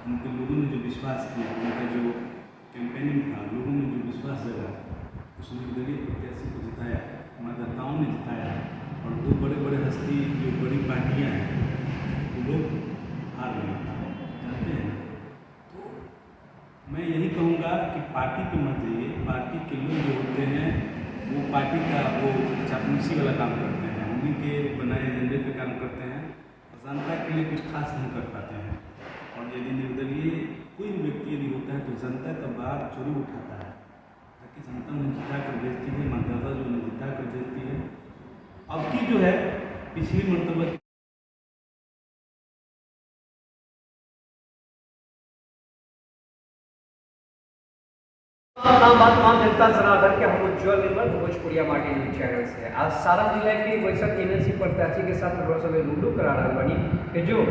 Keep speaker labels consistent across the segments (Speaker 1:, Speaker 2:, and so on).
Speaker 1: उनके लोगों ने जो विश्वास किया, उनका जो कैंपेनिंग था, लोगों ने जो विश्वास जगा, उस निर्दलीय प्रत्याशी को जिताया, मतदाताओं ने जिताया। और दो बड़े बड़े हस्ती जो बड़ी पार्टियां हैं वो लोग हार गए, जानते हैं। तो मैं यही कहूँगा कि पार्टी पे मत जाइए। पार्टी के लोग जो होते हैं वो पार्टी का वो चापलूसी वाला काम करते हैं, उन्हीं के बनाए एजेंडे पे काम करते हैं और जनता के लिए कुछ खास नहीं कर पाते हैं। और यदि निर्दलीय कोई भी व्यक्ति यदि होता है तो जनता का बात जरूर उठाता है, ताकि जनता उन्हें जिता कर भेजती है, मतदाता जो उन्हें जिता कर भेजती है। अब की जो है पिछली मरतबा
Speaker 2: बात तमाम जनता सनातन के हम उज्ज्वल निर्मल भोजपुरिया माटी न्यूज चैनल से आज सारण जिला के वैसठ एमएलसी प्रत्याशी के साथ थोड़ा सा रूबरू करा रहा बनी कि जो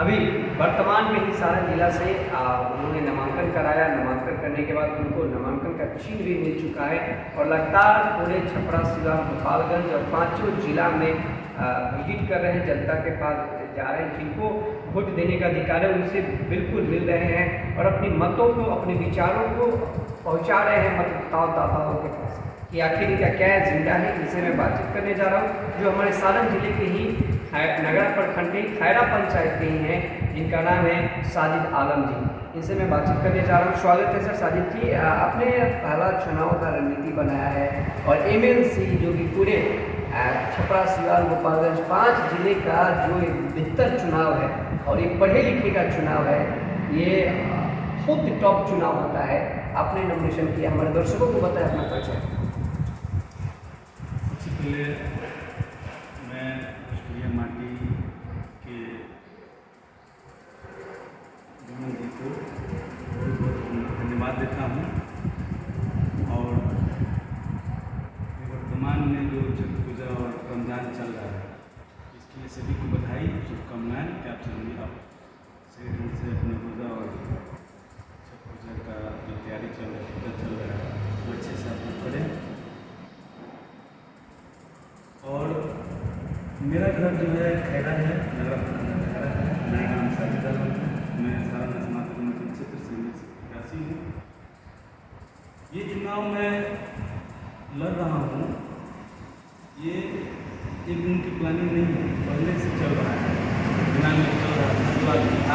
Speaker 2: अभी वर्तमान में ही सारण जिला से उन्होंने नामांकन कराया। नामांकन करने के बाद उनको नामांकन का चिन्ह भी मिल चुका है और लगातार पूरे छपरा, सिवान, गोपालगंज और पांचों जिला में विजिट कर रहे हैं, जनता के पास जा रहे हैं, जिनको वोट देने का अधिकार है उनसे बिल्कुल मिल रहे हैं और अपनी मतों को, अपने विचारों को पहुंचा रहे हैं मतदाताओं के पास कि आखिर इनका क्या एजेंडा है। इनसे मैं बातचीत करने जा रहा हूँ जो हमारे सारण जिले के ही नगरा प्रखंड के खैरा पंचायत के ही हैं, जिनका नाम है साजिद आलम जी। इनसे मैं बातचीत करने जा रहा हूँ। स्वागत है सर। साजिद जी, आपने पहला चुनाव का रणनीति बनाया है और एमएलसी जो कि पूरे छपरा, सिवान, गोपालगंज 5 जिले का जो एक बेहतर चुनाव है और एक पढ़े लिखे का चुनाव है, ये खुद टॉप चुनाव होता है। आपने नॉमिनेशन किया, हमारे दर्शकों को बताया अपना परिचय।
Speaker 1: सबसे पहले मैं भोजपुरिया माटी के विमल जी को बहुत बहुत धन्यवाद देता हूँ और वर्तमान में जो छठ पूजा और रमजान चल रहा है इसके लिए सभी को बधाई, शुभकामनाएं कि आप सभी आप सही ढंग से अपने पूजा और छठ पूजा का जो तैयारी चल रहा है वो अच्छे से आप लोग करें। और मेरा घर जो है खैरा है, नगरा प्रखंड खैरा है, मेरा नाम साजिद आलम है, मैं सारण स्नातक क्षेत्र से प्रत्याशी हूँ। ये चुनाव मैं लड़ रहा हूँ, ये एक दिन की प्लानिंग नहीं है, पहले से चल रहा है, दिमाग में चल रहा है, तो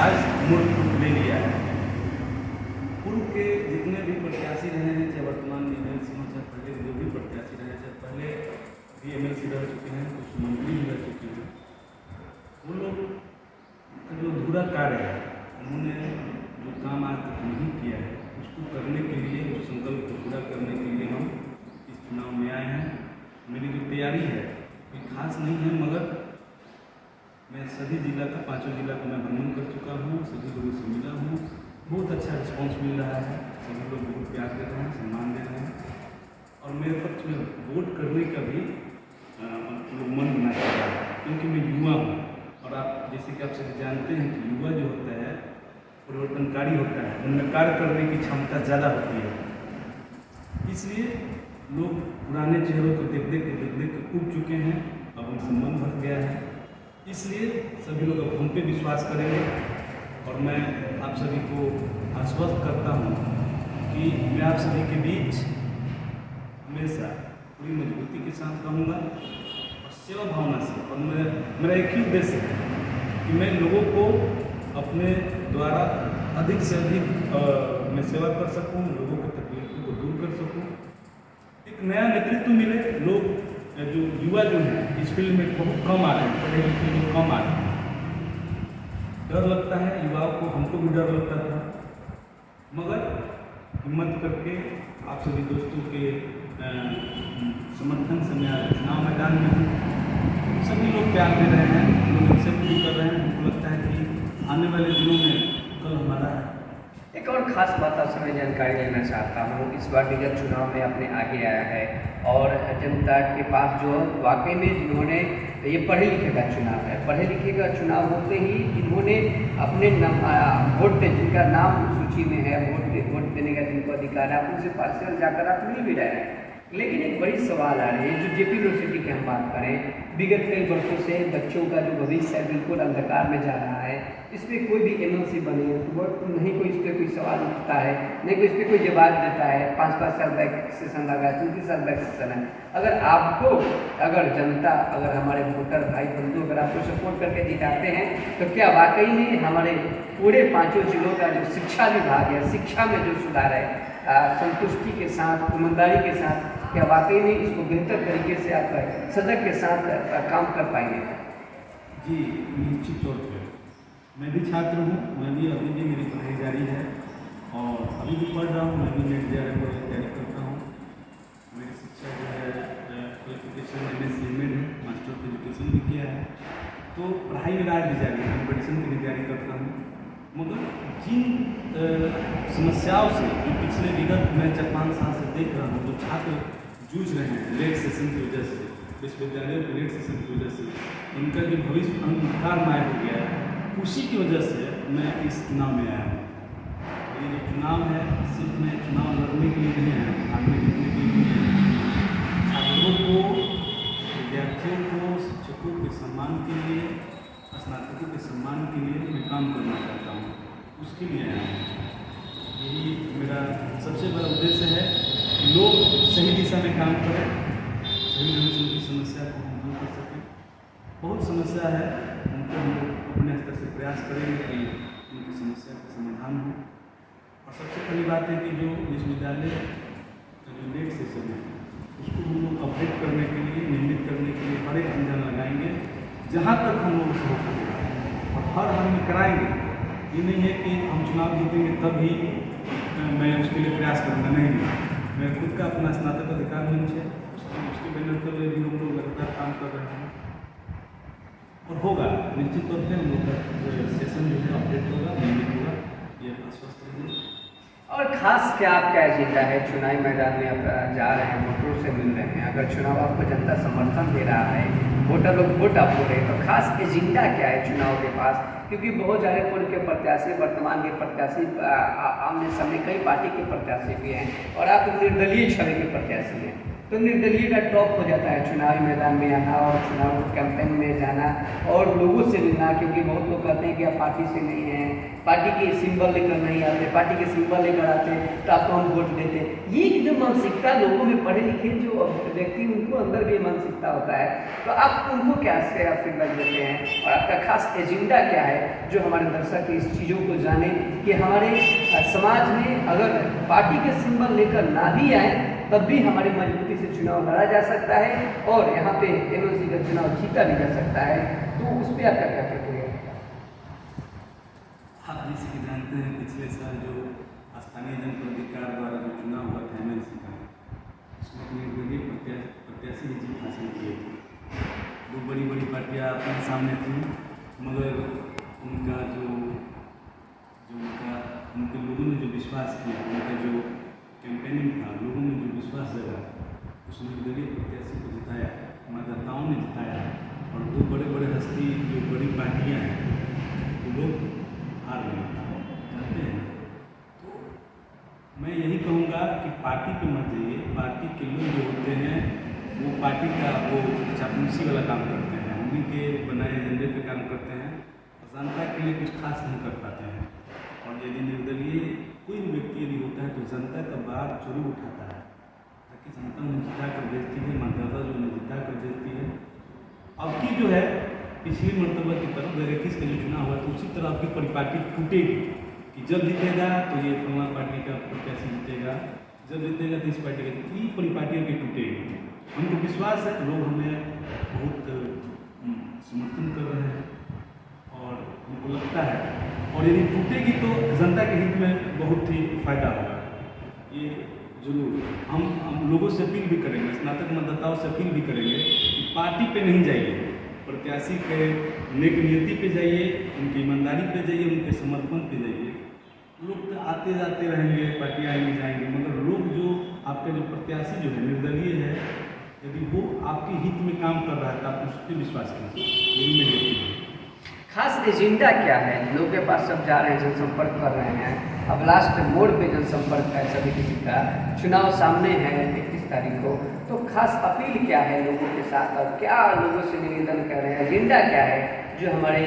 Speaker 1: आज मूर्त रूप ले लिया है। पूर्व के जितने भी प्रत्याशी रहे हैं, चाहे वर्तमान में एमएलसी हों, चाहे पहले जो भी प्रत्याशी रहे, चाहे पहले भी एमएलसी रह चुके हैं, कुछ मंत्री भी रह चुके हैं, वो लोग का जो अधूरा कार्य है, उन्होंने जो काम आज तक नहीं किया है उसको करने के लिए, उस संकल्प को पूरा करने के लिए हम इस चुनाव में आए हैं। मेरी जो तैयारी है कोई खास नहीं है, मगर मैं सभी जिला का, 5 जिला का मैं भ्रमण कर चुका हूँ, सभी लोगों से मिला हूँ, बहुत अच्छा रिस्पॉन्स मिल रहा है, सभी लोग बहुत प्यार दे रहे हैं, सम्मान दे रहे हैं और मेरे पक्ष में वोट करने का भी लोग मन बना रहा है, क्योंकि मैं युवा हूँ और आप जैसे कि आप सभी जानते हैं कि युवा जो होता है परिवर्तनकारी होता है, उनमें कार्य करने की क्षमता ज़्यादा होती है। इसलिए लोग पुराने चेहरों को देख देख के उब चुके हैं, अब उनसे मन भर गया है, इसलिए सभी लोग अब हम पे विश्वास करेंगे और मैं आप सभी को आश्वस्त करता हूँ कि मैं आप सभी के बीच हमेशा पूरी मजबूती के साथ रहूँगा और सेवा भावना से। और मेरा एक ही उद्देश्य है कि मैं लोगों को अपने द्वारा अधिक से अधिक मैं सेवा कर सकूँ, लोगों की तकलीफों को दूर कर सकूँ, एक नया नेतृत्व मिले। लोग जो युवा जो हैं इस फील्ड में बहुत कम आ रहे हैं, पढ़े लिखे लोग कम आ रहे हैं, डर लगता है युवाओं को, हमको भी डर लगता था, मगर हिम्मत करके आप सभी दोस्तों के समर्थन से मैं चुनाव मैदान में हूँ। सभी लोग प्यार दे रहे हैं, लोग एक्सेप्ट भी कर रहे हैं। हमको लगता है कि आने वाले दिनों में कल हमारा है।
Speaker 2: एक और ख़ास बात आपसे मैं जानकारी लेना चाहता हूँ, इस बार विगत चुनाव में अपने आगे आया है और जनता के पास जो वाकई में जिन्होंने ये पढ़े लिखे का चुनाव है, पढ़े लिखे का चुनाव होते ही जिन्होंने अपने वोट जिनका नाम सूची में है, वोट देने का जिनको अधिकार है, आप उनसे पार्सल जाकर आप मिल भी रहे हैं। लेकिन एक बड़ी सवाल आ रही है, जो जेपी यूनिवर्सिटी की हम बात करें विगत कई वर्षों से बच्चों का जो भविष्य है बिल्कुल अंधकार में जा रहा है। इस पर कोई भी एमएलसी बने तो नहीं कोई इस पर कोई सवाल उठता है, नहीं कोई इस पर कोई जवाब देता है। 5-5 साल बैक सेशन लगा है, 3-3 साल बैक सेशन है। अगर आपको अगर जनता अगर हमारे वोटर भाई बंधु अगर आपको सपोर्ट करके जिताते हैं तो क्या वाकई में हमारे पूरे 5 जिलों का जो शिक्षा विभाग है, शिक्षा में जो सुधार है, संतुष्टि के साथ ईमानदारी के साथ क्या वाकई में इसको बेहतर तरीके से आप सजग के साथ काम कर पाएंगे?
Speaker 1: जी निश्चित तौर पर मैं भी छात्र हूँ, मैं भी अभी भी मेरी पढ़ाई जारी है और अभी भी पढ़ रहा हूँ। मैं भी नेट JRF की तैयारी करता हूँ। मेरी शिक्षा जो है क्वालिफिकेशन MSc MA है, मास्टर ऑफ एजुकेशन भी किया है। तो पढ़ाई मेरा आज भी जारी है, कॉम्पिटिशन की भी तैयारी करता हूँ। मगर जिन समस्याओं से जो पिछले विगत मैं 4-5 साल से देख रहा हूँ, जो छात्र जूझ रहे हैं लेट सेशन की वजह से, विश्वविद्यालयों के लेट सेशन की वजह से उनका जो भविष्य अंधकारमय हो गया है, उसी की वजह से मैं इस चुनाव में आया हूँ। ये जो चुनाव है सिर्फ मैं चुनाव लड़ने के लिए नहीं आया, आगे जीतने के लिए नहीं आया। छात्रों को, विद्यार्थियों को, शिक्षकों के सम्मान के लिए, स्नातकों के सम्मान के लिए मैं काम करना चाहता हूँ, उसके लिए आया हूँ। यही मेरा सबसे बड़ा उद्देश्य है कि लोग सही दिशा में काम करें, सही ढंग से उनकी समस्या को हम दूर कर सकें। बहुत समस्या है, उनको हम अपने स्तर से प्रयास करेंगे कि उनकी समस्या का समाधान हो। और सबसे पहली बात है कि जो विश्वविद्यालय का जो लेट सेशन है उसको हम लोग अपडेट करने के लिए, नियमित करने के लिए बड़े अभियान लगाएंगे जहाँ तक हम लोग उसको करेंगे और हर हाल में कराएंगे। ये नहीं है कि हम चुनाव जीतेंगे तब ही मैं उसके लिए प्रयास करूँगा, नहीं। मैं खुद का अपना स्नातक अधिकार मंच है, उसके बैनर पर भी हम लोग लगातार काम कर रहे हैं और होगा निश्चित तौर पर हम लोग का सेशन जो है अपडेट होगा, नियमित होगा, ये आश्वस्त रहिए।
Speaker 2: और खास क्या आपका एजेंडा है? चुनावी मैदान में आप जा रहे हैं, वोटरों से मिल रहे हैं, अगर चुनाव आपको जनता समर्थन दे रहा है, वोटर लोग वोट आपको रहे, तो खास एजेंडा क्या है चुनाव के पास? क्योंकि बहुत सारे पूर्व के प्रत्याशी, वर्तमान के प्रत्याशी, आमने सामने कई पार्टी के प्रत्याशी भी हैं और आप निर्दलीय छवि के प्रत्याशी हैं, तो निर्दलीय का टॉप हो जाता है चुनावी मैदान में आना और चुनाव कैंपेन में जाना और लोगों से मिलना। क्योंकि बहुत लोग कहते हैं कि आप पार्टी से नहीं हैं, पार्टी के सिंबल लेकर नहीं आते, पार्टी के सिंबल लेकर आते तो आपको हम वोट देते। ये जो मानसिकता लोगों में, पढ़े लिखे जो व्यक्ति उनको अंदर भी मानसिकता होता है, तो आप उनको क्या से फीडबैक देते हैं और आपका खास एजेंडा क्या है जो हमारे दर्शक इस चीज़ों को जाने कि हमारे समाज में अगर पार्टी के सिंबल लेकर ना भी आए तब भी हमारे मजबूती से चुनाव लड़ा जा सकता है और यहाँ पे एमएलसी का चुनाव जीता भी जा सकता है, तो उस पर आपका क्या प्रतिक्रिया है?
Speaker 1: आप जैसे कि जानते हैं पिछले साल जो स्थानीय जनप्रधिकार द्वारा जो चुनाव हुआ था MLC का, उसमें निर्दलीय प्रत्याशी की जीत हासिल की थी। दो बड़ी बड़ी पार्टियाँ अपने सामने थी, मगर उनका उनके लोगों ने जो विश्वास किया, उनका जो कैंपेनिंग था, लोगों ने जो विश्वास जगा, उस निर्दलीय प्रत्याशी को जिताया, मतदाताओं ने जिताया। और दो बड़े बड़े हस्ती जो बड़ी पार्टियाँ हैं वो लोग हार गए जानते हैं। तो मैं यही कहूँगा कि पार्टी पे मत जाइए। पार्टी के लोग जो होते हैं वो पार्टी का वो चापलूसी वाला काम करते हैं, उन्हीं के बनाए एजेंडे पे काम करते हैं और जनता के लिए कुछ खास नहीं कर पाते हैं। और यदि निर्दलीय कोई भी व्यक्ति यदि होता है तो जनता का बात जरूर उठाता है, ताकि जनता उन्हें जिता कर भेजती है, मतदाता जो उन्हें जिता कर भेजती है। अब की जो है पिछली मरतबा की तरह 2021 का जो चुनाव हुआ तो उसी तरह आपकी परिपाटी टूटेगी कि जब जीतेगा तो ये फलाना पार्टी का प्रत्याशी जीतेगा, जब जीतेगा तो इस पार्टी का, ये परिपाटियों की टूटेगी। उनको विश्वास है, लोग हमें बहुत समर्थन कर रहे हैं और उनको लगता है, और यदि टूटेगी तो जनता के हित में बहुत ही फायदा होगा। ये जरूर हम लोगों से अपील भी करेंगे, स्नातक मतदाताओं से अपील भी करेंगे कि पार्टी पे नहीं जाइए, प्रत्याशी के नेक नीति पे जाइए, उनकी ईमानदारी पे जाइए, उनके समर्पण पे जाइए। लोग तो आते जाते रहेंगे, पार्टी आएंगे जाएंगे, मगर लोग जो आपका जो प्रत्याशी जो है निर्दलीय है, यदि वो आपके हित में काम कर रहा है तो आप उस पर विश्वास कीजिए। यही मेरी अपील है।
Speaker 2: खास एजेंडा क्या है? लोगों के पास सब जा रहे हैं, जनसंपर्क कर रहे हैं, अब लास्ट मोड़ पे जनसंपर्क है सभी किसी का, चुनाव सामने है 31 तारीख को, तो तो खास अपील क्या है लोगों के साथ और क्या लोगों से निवेदन कर रहे हैं, एजेंडा क्या है जो हमारे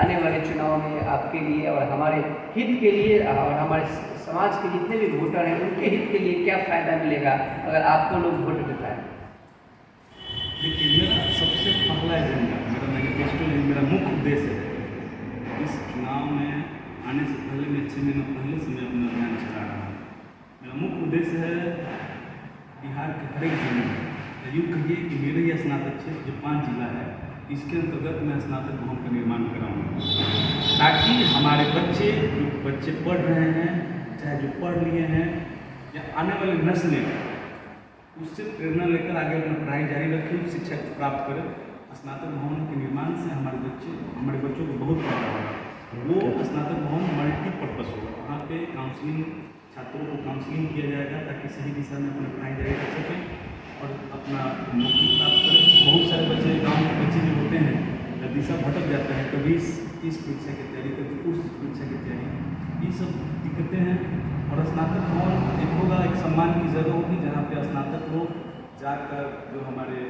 Speaker 2: आने वाले चुनाव में आपके लिए और हमारे हित के लिए और हमारे समाज के जितने भी वोटर हैं उनके हित के लिए क्या फ़ायदा मिलेगा अगर आपको लोग वोट देता है?
Speaker 1: देखिए, मेरा सबसे पहला एजेंडा, मेरा मैनिफेस्टो, मेरा मुख्य उद्देश्य है इस चुनाव में आने से पहले मैं 6 महीना पहले से मैं अपना अभियान चला रहा हूँ। मेरा मुख्य उद्देश्य है बिहार के हर एक जिले में, यूँ कहिए कि मेरे ये स्नातक क्षेत्र जो 5 जिला है इसके अंतर्गत मैं स्नातक भवन का निर्माण कराऊंगा, ताकि हमारे बच्चे पढ़ रहे हैं, चाहे जो पढ़ लिए हैं या आने वाली नस्लें उससे प्रेरणा लेकर आगे अपना पढ़ाई जारी रखें, शिक्षा प्राप्त करें। स्नातक भवन के निर्माण से हमारे बच्चों को बहुत फायदा होगा। वो स्नातक भवन मल्टीपर्पज़ होगा, वहाँ पे काउंसलिंग, छात्रों को काउंसलिंग किया जाएगा ताकि सही दिशा में अपनी पढ़ाई जारी कर सकें और अपना नौकरी प्राप्त करें। बहुत सारे बच्चे, गाँव के बच्चे जो होते हैं दिशा भटक जाते हैं, कभी इस परीक्षा की तैयारी, कभी उस परीक्षा की तैयारी, ये सब दिक्कतें हैं। और स्नातक भवन एक होगा, एक सम्मान की जगह होगी जहाँ पे स्नातक लोग जाकर, जो हमारे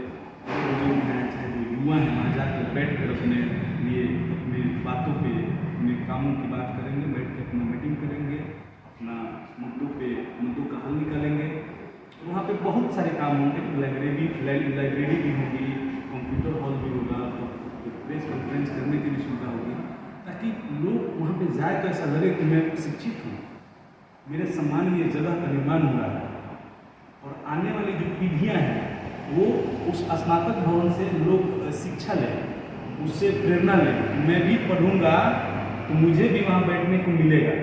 Speaker 1: बुजुर्ग हैं चाहे जो युवा हैं, वहाँ जाकर बैठ कर अपने लिए अपने बातों पे, अपने कामों की बात करेंगे, बैठ के अपना मीटिंग करेंगे, अपना मुद्दों का हल निकालेंगे। वहाँ पे बहुत सारे काम होंगे, लाइब्रेरी भी होगी, कंप्यूटर हॉल भी होगा, तो प्रेस कॉन्फ्रेंस करने की भी सुविधा होगी, ताकि लोग वहाँ पे जाए तो ऐसा लगे कि मैं शिक्षित हूँ, मेरे सम्मान ये जगह का निर्माण हो रहा है। और आने वाली जो पीढ़ियाँ हैं वो उस स्नातक भवन से लोग शिक्षा लें, उससे प्रेरणा लें कि मैं भी पढ़ूंगा तो मुझे भी वहाँ बैठने को मिलेगा।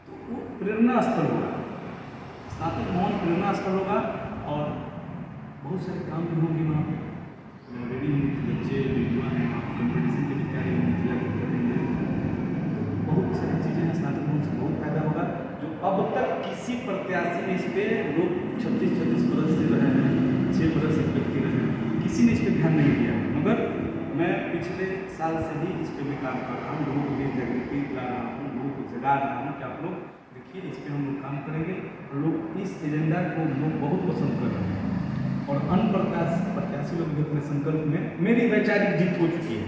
Speaker 1: तो वो प्रेरणा स्थल होगा, स्नातक भवन प्रेरणा स्थल होगा। और बहुत सारे काम भी होंगे वहाँ पर, लाइब्रेरी होंगी, बच्चे युवा हैं, वहाँ कॉम्पिटिशन की भी तैयारी होंगी, बहुत सारी चीज़ें हैं। स्नातक भवन से बहुत फायदा होगा, जो अब तक किसी प्रत्याशी ने इस पर, लोग 36 बरस से रहे हैं, 6 बरस से व्यक्ति रहे हैं, किसी ने इस पर ध्यान नहीं दिया। मगर मैं पिछले साल से ही इस पर भी काम कर रहा हूँ, लोगों को भी जागृति ला रहा हूँ, लोगों को जगा रहा हूँ कि आप लोग देखिए इस पर हम लोग काम करेंगे। और लोग इस एजेंडा को लोग बहुत पसंद कर रहे हैं। और अन्य प्रत्याशी लोग भी अपने संकल्प में, मेरी वैचारिक जीत हो चुकी है,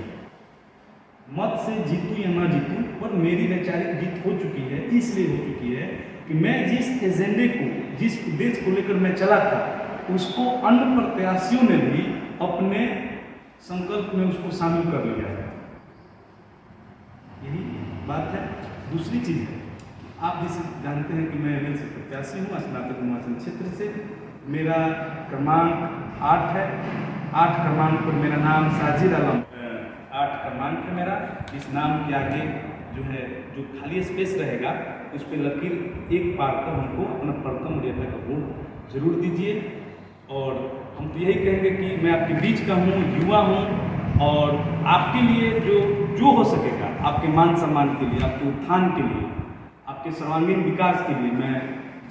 Speaker 1: मत से जीतूं या ना जीतूं, पर मेरी वैचारिक जीत हो चुकी है। इसलिए हो चुकी है कि मैं जिस एजेंडे को, जिस उद्देश्य को लेकर मैं चला था, उसको अन्य प्रत्याशियों ने भी अपने संकल्प में उसको शामिल कर लिया है। यही बात है। दूसरी चीज़ है, आप जिसे जानते हैं कि मैं एमएलसी प्रत्याशी हूँ स्नातक निर्वाचन क्षेत्र से। मेरा क्रमांक 8 है, 8 क्रमांक पर मेरा नाम साजिद आलम, 8 क्रमांक है मेरा। इस नाम के आगे जो है, जो खाली स्पेस रहेगा उस पर लकीर एक पार कर हमको अपना प्रथम मर्यादा का वोट जरूर दीजिए। और हम तो यही कहेंगे कि मैं आपके बीच का हूँ, युवा हूँ, और आपके लिए जो हो सकेगा, आपके मान सम्मान के लिए, आपके उत्थान के लिए, आपके सर्वांगीण विकास के लिए मैं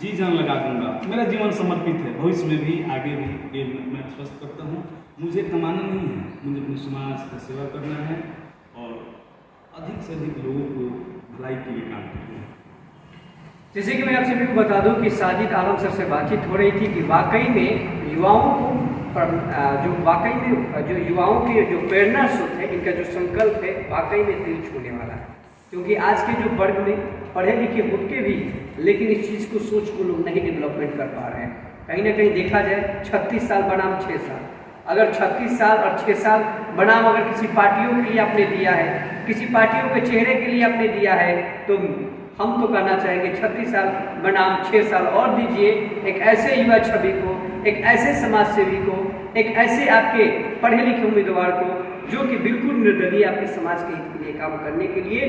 Speaker 1: जी जान लगा दूंगा। मेरा जीवन समर्पित है, भविष्य में भी, आगे भी। ये मैं आश्वस्त करता हूँ। मुझे कमाना नहीं है, मुझे अपने समाज का सेवा करना है और अधिक से अधिक लोगों को भलाई के लिए काम करना है।
Speaker 2: जैसे कि मैं आप सभी को बता दूं कि साजिद आलम सर से बातचीत हो रही थी कि वाकई में युवाओं को जो युवाओं के जो प्रेरणा स्रोत है, इनका जो संकल्प है वाकई में दिल छूने वाला है। क्योंकि आज के जो वर्ग में पढ़े लिखे होके भी लेकिन इस चीज़ को, सोच को लोग नहीं डेवलपमेंट कर पा रहे हैं। कहीं ना कहीं देखा जाए 36 साल बनाम 6 साल, अगर 36 साल और 6 साल बनाम अगर किसी पार्टियों के लिए आपने दिया है, किसी पार्टियों के चेहरे के लिए आपने दिया है, तो हम तो कहना चाहेंगे 36 साल बनाम 6 साल और दीजिए एक ऐसे युवा छवि को, एक ऐसे समाज सेवी को, एक ऐसे आपके पढ़े लिखे उम्मीदवार को जो कि बिल्कुल निर्दलीय आपके समाज के हित के लिए काम करने के लिए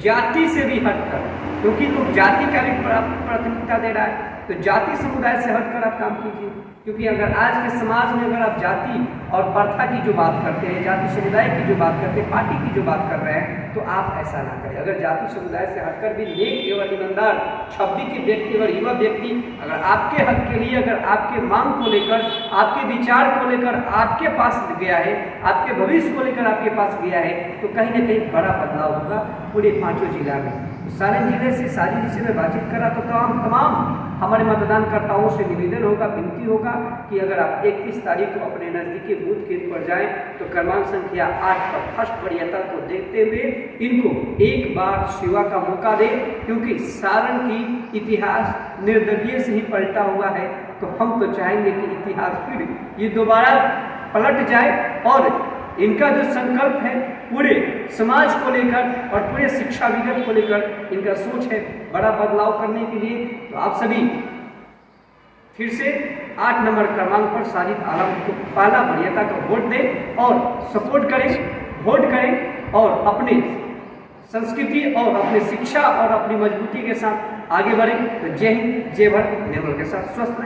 Speaker 2: जाति से भी हटकर, क्योंकि लोग जाति का भी प्राथमिकता दे रहा है, तो जाति समुदाय से हटकर आप काम कीजिए। क्योंकि अगर आज के समाज में अगर आप जाति और प्रथा की जो बात करते हैं, जाति समुदाय की जो बात करते हैं, पार्टी की जो बात कर रहे हैं, तो आप ऐसा ना करें। अगर जाति समुदाय से हटकर भी नेक एवं ईमानदार छवि के व्यक्ति और युवा व्यक्ति अगर आपके हक के लिए, अगर आपके मांग को लेकर, आपके विचार को लेकर आपके पास गया है, आपके भविष्य को लेकर आपके पास गया है, तो कहीं ना कहीं बड़ा बदलाव होगा पूरे 5 जिला में। तो सारे जिले से, सारी जिले में बातचीत करा तो तमाम हमारे मतदानकर्ताओं से निवेदन होगा, विनती होगा कि अगर आप 31 तारीख को अपने नज़दीकी बूथ केंद्र पर जाएं तो क्रमांक संख्या 8 पर फर्स्ट वरीयता को देखते हुए इनको एक बार सेवा का मौका दें, क्योंकि सारण की इतिहास निर्दलीय से ही पलटा हुआ है। तो हम तो चाहेंगे कि इतिहास फिर ये दोबारा पलट जाए और इनका जो संकल्प है पूरे समाज को लेकर और पूरे शिक्षा विगत को लेकर इनका सोच है बड़ा बदलाव करने के लिए। तो आप सभी फिर से 8 नंबर क्रमांक पर साजिद आलम को पहला वरीयता का वोट दें और सपोर्ट करें, वोट करें और अपने संस्कृति और अपनी शिक्षा और अपनी मजबूती के साथ आगे बढ़ें। तो जय हिंद, जय भारत, निर्मल के साथ स्वस्थ रहें।